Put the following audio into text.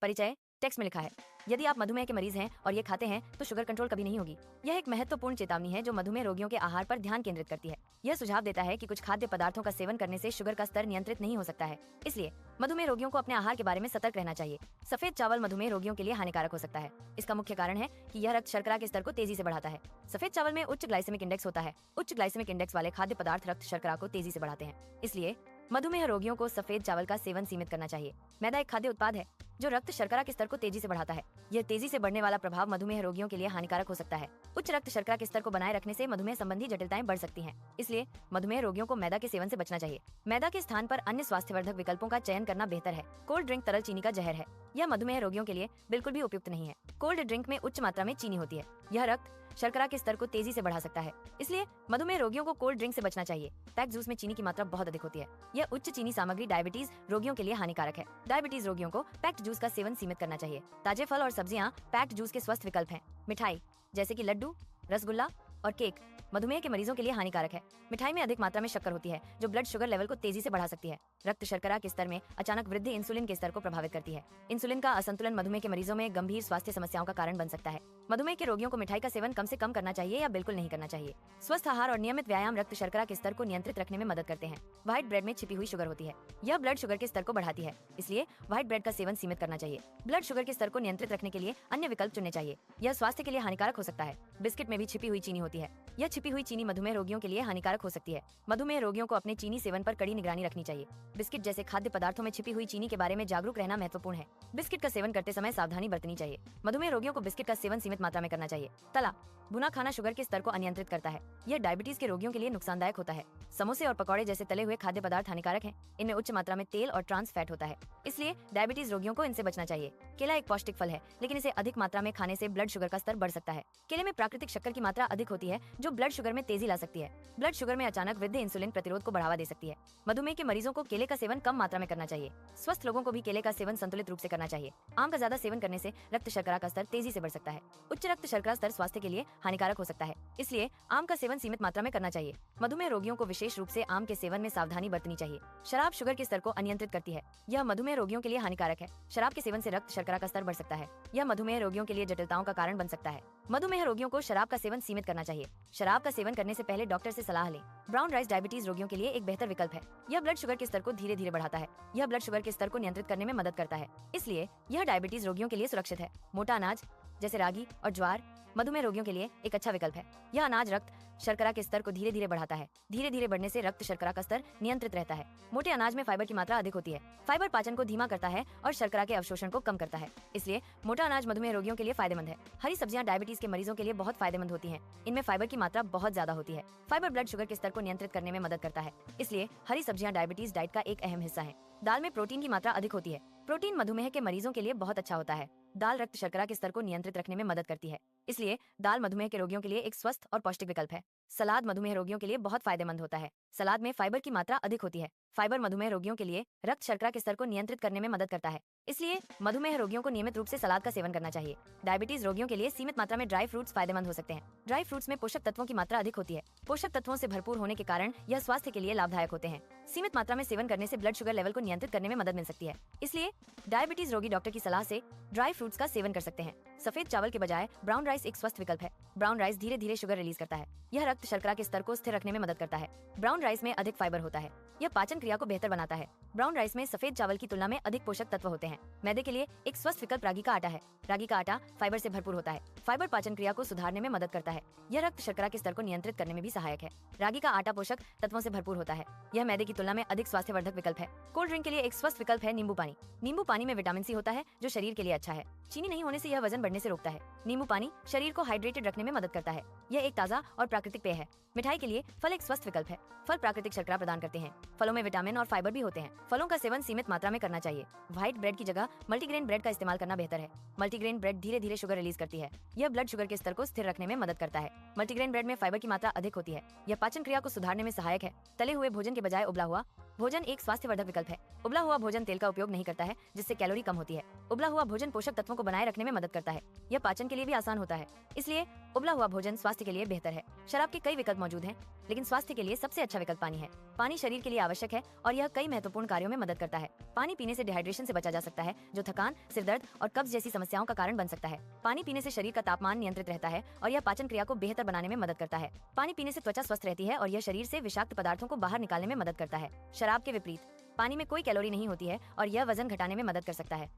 परिचय टेक्स्ट में लिखा है। यदि आप मधुमेह के मरीज हैं और ये खाते हैं तो शुगर कंट्रोल कभी नहीं होगी। यह एक महत्वपूर्ण चेतावनी है जो मधुमेह रोगियों के आहार पर ध्यान केंद्रित करती है। यह सुझाव देता है कि कुछ खाद्य पदार्थों का सेवन करने से शुगर का स्तर नियंत्रित नहीं हो सकता है, इसलिए मधुमेह रोगियों को अपने आहार के बारे में सतर्क रहना चाहिए। सफेद चावल मधुमेह रोगियों के लिए हानिकारक हो सकता है। इसका मुख्य कारण है कि यह रक्त शर्करा के स्तर को तेजी से बढ़ाता है। सफेद चावल में उच्च ग्लाइसेमिक इंडेक्स होता है। उच्च ग्लाइसेमिक इंडेक्स वाले खाद्य पदार्थ रक्त शर्करा को तेजी से बढ़ाते हैं, इसलिए मधुमेह रोगियों को सफेद चावल का सेवन सीमित करना चाहिए। मैदा एक खाद्य उत्पाद है जो रक्त शर्करा के स्तर को तेजी से बढ़ाता है। यह तेजी से बढ़ने वाला प्रभाव मधुमेह रोगियों के लिए हानिकारक हो सकता है। उच्च रक्त शर्करा के स्तर को बनाए रखने से मधुमेह संबंधी जटिलताएं बढ़ सकती हैं, इसलिए मधुमेह रोगियों को मैदा के सेवन से बचना चाहिए। मैदा के स्थान पर अन्य स्वास्थ्यवर्धक विकल्पों का चयन करना बेहतर है। कोल्ड ड्रिंक तरल चीनी का जहर है। यह मधुमेह रोगियों के लिए बिल्कुल भी उपयुक्त नहीं है। कोल्ड ड्रिंक में उच्च मात्रा में चीनी होती है। यह रक्त शर्करा के स्तर को तेजी से बढ़ा सकता है, इसलिए मधुमेह रोगियों को कोल्ड ड्रिंक से बचना चाहिए। पैक्ड जूस में चीनी की मात्रा बहुत अधिक होती है। यह उच्च चीनी सामग्री डायबिटीज रोगियों के लिए हानिकारक है। डायबिटीज रोगियों को पैक्ड जूस का सेवन सीमित करना चाहिए। ताजे फल और सब्जियां पैक्ड जूस के स्वस्थ विकल्प हैं। मिठाई जैसे कि लड्डू, रसगुल्ला और केक मधुमेह के मरीजों के लिए हानिकारक है। मिठाई में अधिक मात्रा में शक्कर होती है जो ब्लड शुगर लेवल को तेजी से बढ़ा सकती है। रक्त शर्करा के स्तर में अचानक वृद्धि इंसुलिन के स्तर को प्रभावित करती है। इंसुलिन का असंतुलन मधुमेह के मरीजों में गंभीर स्वास्थ्य समस्याओं का कारण बन सकता है। मधुमेह के रोगियों को मिठाई का सेवन कम से कम करना चाहिए या बिल्कुल नहीं करना चाहिए। स्वस्थ आहार और नियमित व्यायाम रक्त शर्करा के स्तर को नियंत्रित रखने में मदद करते हैं। व्हाइट ब्रेड में छिपी हुई शुगर होती है। यह ब्लड शुगर के स्तर को बढ़ाती है, इसलिए व्हाइट ब्रेड का सेवन सीमित करना चाहिए। ब्लड शुगर के स्तर को नियंत्रित रखने के लिए अन्य विकल्प चुनने चाहिए। यह स्वास्थ्य के लिए हानिकारक हो सकता है। बिस्किट में भी छिपी हुई चीनी होती है। यह छिपी हुई चीनी मधुमेह रोगियों के लिए हानिकारक हो सकती है। मधुमेह रोगियों को अपने चीनी सेवन पर कड़ी निगरानी रखनी चाहिए। बिस्किट जैसे खाद्य पदार्थों में छिपी हुई चीनी के बारे में जागरूक रहना महत्वपूर्ण है। बिस्किट का सेवन करते समय सावधानी बरतनी चाहिए। मधुमेह रोगियों को बिस्किट का सेवन सीमित मात्रा में करना चाहिए। तला भुना खाना शुगर के स्तर को अनियंत्रित करता है। यह डायबिटीज के रोगियों के लिए नुकसानदायक होता है। समोसे और पकौड़े जैसे तले हुए खाद्य पदार्थ हानिकारक हैं। इनमें उच्च मात्रा में तेल और ट्रांस फैट होता है, इसलिए डायबिटीज रोगियों को इनसे बचना चाहिए। केला एक पौष्टिक फल है, लेकिन इसे अधिक मात्रा में खाने से ब्लड शुगर का स्तर बढ़ सकता है। केले में प्राकृतिक शक्कर की मात्रा अधिक होती है जो ब्लड शुगर में तेजी ला सकती है। ब्लड शुगर में अचानक वृद्धि इंसुलिन प्रतिरोध को बढ़ावा दे सकती है। मधुमेह के मरीजों को केले का सेवन कम मात्रा में करना चाहिए। स्वस्थ लोगों को भी केले का सेवन संतुलित रूप से करना चाहिए। आम का ज्यादा सेवन करने से रक्त शर्करा का स्तर तेजी से बढ़ सकता है। उच्च रक्त शर्करा स्तर स्वास्थ्य के लिए हानिकारक हो सकता है, इसलिए आम का सेवन सीमित मात्रा में करना चाहिए। मधुमेह रोगियों को विशेष रूप से आम के सेवन में सावधानी बरतनी चाहिए। शराब शुगर के स्तर को अनियंत्रित करती है। यह मधुमेह रोगियों के लिए हानिकारक है। शराब के सेवन से रक्त शर्करा का स्तर बढ़ सकता है। यह मधुमेह रोगियों के लिए जटिलताओं का कारण बन सकता है। मधुमेह रोगियों को शराब का सेवन सीमित करना चाहिए। शराब का सेवन करने से पहले डॉक्टर से सलाह लें। ब्राउन राइस डायबिटीज रोगियों के लिए एक बेहतर विकल्प है। यह ब्लड शुगर के स्तर को धीरे धीरे बढ़ाता है। यह ब्लड शुगर के स्तर को नियंत्रित करने में मदद करता है, इसलिए यह डायबिटीज रोगियों के लिए सुरक्षित है। मोटा अनाज जैसे रागी और ज्वार मधुमेह रोगियों के लिए एक अच्छा विकल्प है। यह अनाज रक्त शर्करा के स्तर को धीरे धीरे बढ़ाता है। धीरे धीरे बढ़ने से रक्त शर्करा का स्तर नियंत्रित रहता है। मोटे अनाज में फाइबर की मात्रा अधिक होती है। फाइबर पाचन को धीमा करता है और शर्करा के अवशोषण को कम करता है, इसलिए मोटा अनाज मधुमेह रोगियों के लिए फायदेमंद है। हरी सब्जियां डायबिटीज के मरीजों के लिए बहुत फायदेमंद होती हैं। इनमें फाइबर की मात्रा बहुत ज्यादा होती है। फाइबर ब्लड शुगर के स्तर को नियंत्रित करने में मदद करता है, इसलिए हरी सब्जियां डायबिटीज डाइट का एक अहम हिस्सा है। दाल में प्रोटीन की मात्रा अधिक होती है। प्रोटीन मधुमेह के मरीजों के लिए बहुत अच्छा होता है। दाल रक्त शर्करा के स्तर को नियंत्रित रखने में मदद करती है, इसलिए दाल मधुमेह के रोगियों के लिए एक स्वस्थ और पौष्टिक विकल्प है। सलाद मधुमेह रोगियों के लिए बहुत फायदेमंद होता है। सलाद में फाइबर की मात्रा अधिक होती है। फाइबर मधुमेह रोगियों के लिए रक्त शर्करा के स्तर को नियंत्रित करने में मदद करता है, इसलिए मधुमेह रोगियों को नियमित रूप से सलाद का सेवन करना चाहिए। डायबिटीज रोगियों के लिए सीमित मात्रा में ड्राई फ्रूट्स फायदेमंद हो सकते हैं। ड्राई फ्रूट्स में पोषक तत्वों की मात्रा अधिक होती है। पोषक तत्वों से भरपूर होने के कारण यह स्वास्थ्य के लिए लाभदायक होते हैं। सीमित मात्रा में सेवन करने से ब्लड शुगर लेवल को नियंत्रित करने में मदद मिल सकती है, इसलिए डायबिटीज रोगी डॉक्टर की सलाह से ड्राई फ्रूट्स का सेवन कर सकते हैं। सफेद चावल के बजाय ब्राउन राइस एक स्वस्थ विकल्प है। ब्राउन राइस धीरे धीरे शुगर रिलीज करता है। यह रक्त शर्करा के स्तर को स्थिर रखने में मदद करता है। ब्राउन राइस में अधिक फाइबर होता है। यह पाचन क्रिया को बेहतर बनाता है। ब्राउन राइस में सफेद चावल की तुलना में अधिक पोषक तत्व होते हैं। मैदे के लिए एक स्वस्थ विकल्प रागी का आटा है। रागी का आटा फाइबर से भरपूर होता है। फाइबर पाचन क्रिया को सुधारने में मदद करता है। यह रक्त शर्करा के स्तर को नियंत्रित करने में भी सहायक है। रागी का आटा पोषक तत्वों से भरपूर होता है। यह मैदे की तुलना में अधिक स्वास्थ्यवर्धक विकल्प है। कोल्ड ड्रिंक के लिए एक स्वस्थ विकल्प है नींबू पानी। नींबू पानी में विटामिन सी होता है जो शरीर के लिए अच्छा है। चीनी नहीं होने से यह वजन बढ़ने से रोकता है। नींबू पानी शरीर को हाइड्रेटेड रखने में मदद करता है। यह एक ताज़ा और प्राकृतिक पेय है। मिठाई के लिए फल एक स्वस्थ विकल्प है। फल प्राकृतिक शर्करा प्रदान करते हैं। फलों में विटामिन और फाइबर भी होते हैं। फलों का सेवन सीमित मात्रा में करना चाहिए। व्हाइट ब्रेड की जगह मल्टीग्रेन ब्रेड का इस्तेमाल करना बेहतर है। मल्टीग्रेन ब्रेड धीरे धीरे शुगर रिलीज करती है। यह ब्लड शुगर के स्तर को स्थिर रखने में मदद करता है। मल्टीग्रेन ब्रेड में फाइबर की मात्रा अधिक होती है। यह पाचन क्रिया को सुधारने में सहायक है। तले हुए भोजन के बजाय उबला हुआ भोजन एक स्वास्थ्यवर्धक विकल्प है। उबला हुआ भोजन तेल का उपयोग नहीं करता है, जिससे कैलोरी कम होती है। उबला हुआ भोजन पोषक तत्वों को बनाए रखने में मदद करता है। यह पाचन के लिए भी आसान होता है, इसलिए उबला हुआ भोजन स्वास्थ्य के लिए बेहतर है। शराब के कई विकल्प मौजूद हैं, लेकिन स्वास्थ्य के लिए सबसे अच्छा विकल्प पानी है। पानी शरीर के लिए आवश्यक है और यह कई महत्वपूर्ण कार्यों में मदद करता है। पानी पीने से डिहाइड्रेशन से बचा जा सकता है, जो थकान, सिरदर्द और कब्ज जैसी समस्याओं का कारण बन सकता है। पानी पीने से शरीर का तापमान नियंत्रित रहता है और यह पाचन क्रिया को बेहतर बनाने में मदद करता है। पानी पीने से त्वचा स्वस्थ रहती है और यह शरीर से विषाक्त पदार्थों को बाहर निकालने में मदद करता है। शराब के विपरीत पानी में कोई कैलोरी नहीं होती है और यह वजन घटाने में मदद कर सकता है।